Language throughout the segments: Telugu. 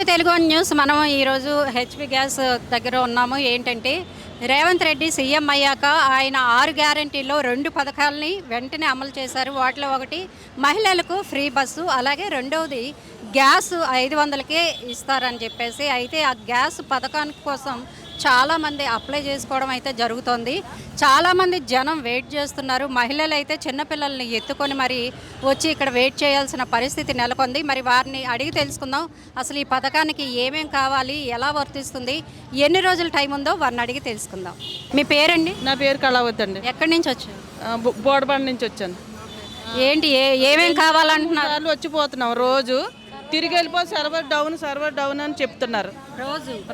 తెలుగు వన్ న్యూస్ మనం ఈరోజు హెచ్పి గ్యాస్ దగ్గర ఉన్నాము. ఏంటంటే రేవంత్ రెడ్డి సీఎం అయ్యాక ఆయన 6 గ్యారంటీల్లో 2 పథకాలని వెంటనే అమలు చేశారు. వాటిలో ఒకటి మహిళలకు ఫ్రీ బస్సు, అలాగే రెండవది గ్యాస్ 500కే ఇస్తారని చెప్పేసి. అయితే ఆ గ్యాస్ పథకానికి కోసం చాలామంది అప్లై చేసుకోవడం అయితే జరుగుతోంది. చాలామంది జనం వెయిట్ చేస్తున్నారు. మహిళలు అయితే చిన్నపిల్లల్ని ఎత్తుకొని మరి వచ్చి ఇక్కడ వెయిట్ చేయాల్సిన పరిస్థితి నెలకొంది. మరి వారిని అడిగి తెలుసుకుందాం, అసలు ఈ పథకానికి ఏమేం కావాలి, ఎలా వర్తిస్తుంది, ఎన్ని రోజులు టైం ఉందో వారిని అడిగి తెలుసుకుందాం. మీ పేరండి? నా పేరు కళావతి అండి. ఎక్కడి నుంచి వచ్చారు? బోడబండి నుంచి వచ్చాను. ఏంటి ఏమేం కావాలంటున్నారు? సార్లు వచ్చిపోతున్నాం రోజు. తిరిగి వెళ్ళిపోతే సర్వర్ డౌన్ అని చెప్తున్నారు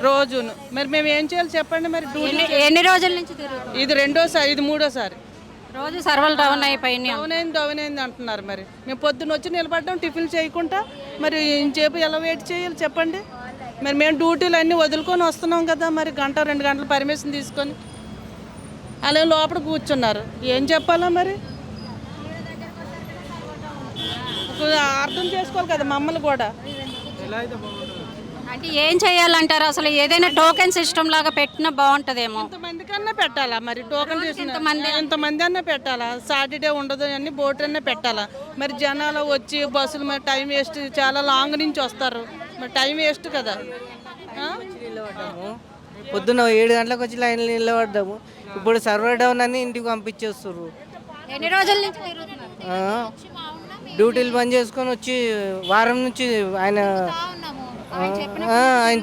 రోజును. మరి మేము ఏం చేయాలి చెప్పండి. మరి ఎన్ని రోజుల నుంచి తిరుగుతున్నారు? ఇది రెండోసారి, ఇది మూడోసారి. రోజు సర్వర్ డౌన్ అయిపోయినాయి. డౌన్ అయింది అంటున్నారు. మరి మేము పొద్దున్న వచ్చి నిలబడ్డాం టిఫిన్ చేయకుండా. మరి ఇంచేపు ఎలా వెయిట్ చేయాలి చెప్పండి. మరి మేము డ్యూటీలు అన్నీ వదులుకొని వస్తున్నాం కదా. మరి గంట 2 గంటలు పర్మిషన్ తీసుకొని అలా లోపల కూర్చున్నారు. ఏం చెప్పాలా మరి? అర్థం చేసుకోవాలి కదా మమ్మల్ని కూడా. అంటే ఏం చేయాలంటారు? అసలు ఏదైనా టోకెన్ సిస్టమ్ లాగా పెట్టినా బాగుంటుందేమో. ఇంతమంది కన్నా పెట్టాలా మరి? టోకెన్ ఇంతమంది అన్నా పెట్టాలా? సాటర్డే ఉండదు అన్ని బోట్ అన్నా పెట్టాలా? మరి జనాలు వచ్చి బస్సులు మరి టైం వేస్ట్, చాలా లాంగ్ నుంచి వస్తారు. మరి టైం వేస్ట్ కదా. పొద్దున్న 7 గంటలకు వచ్చి లైన్లో నిలబడ్డాము. ఇప్పుడు సర్వర్ డౌన్ అని ఇంటికి పంపించేస్తారు. ఎన్ని రోజుల నుంచి తిరుగుతున్నారు? డ్యూటీలు బంద్ చేసుకొని వచ్చి వారం నుంచి ఆయన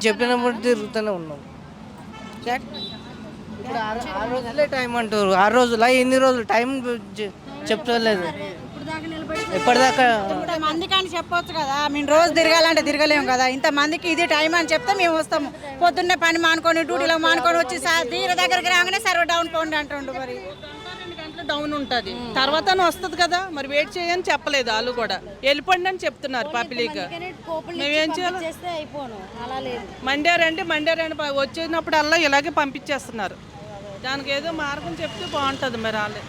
చెప్పినప్పుడు తిరుగుతూనే ఉన్నాం. ఇప్పుడు 6 రోజులే టైం అంటారు. 6 రోజులు ఎన్ని రోజులు టైం చెప్తలేదు. ఎప్పటిదాకా మందికి అని చెప్పొచ్చు కదా. మేము రోజు తిరగాలంటే తిరగలేము కదా. ఇంతమందికి ఇది టైం అని చెప్తే మేము వస్తాము. పొద్దున్నే పని మానుకొని డ్యూటీలో మానుకొని వచ్చి దీని దగ్గరికి రాగానే సర్వ డౌన్ పోండి అంటుండు. మరి 2 గంటలు డౌన్ ఉంటుంది, తర్వాత వస్తుంది కదా. మరి వెయిట్ చేయని చెప్పలేదు వాళ్ళు కూడా. వెళ్ళిపోండి అని చెప్తున్నారు పబ్లిక్. మేమేం చేయాలి? మండే వచ్చినప్పుడు అలా ఇలాగే పంపించేస్తున్నారు. దానికి ఏదో మార్గం చెప్తే బాగుంటుంది. మరి వాళ్ళే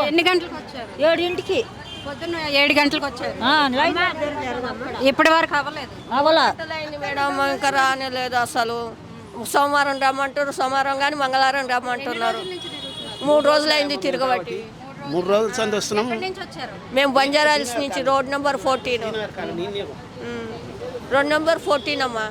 ఎన్ని గంటలకు వచ్చారు? 7ంటికి. పొద్దున్న 7 గంటలకు వచ్చారు. ఇప్పటి వరకు అవ్వలేదు. మేడం ఇంకా రానేలేదు అసలు. సోమవారం రమ్మంటారు, సోమవారం కానీ మంగళవారం రమ్మంటున్నారు. 3 రోజులైంది తిరగబట్టి. 3 రోజుల సంది వస్తున్నాం. మేము బంజారాల్స్ నుంచి రోడ్ నెంబర్ 14, రోడ్ నెంబర్ 14 అమ్మా.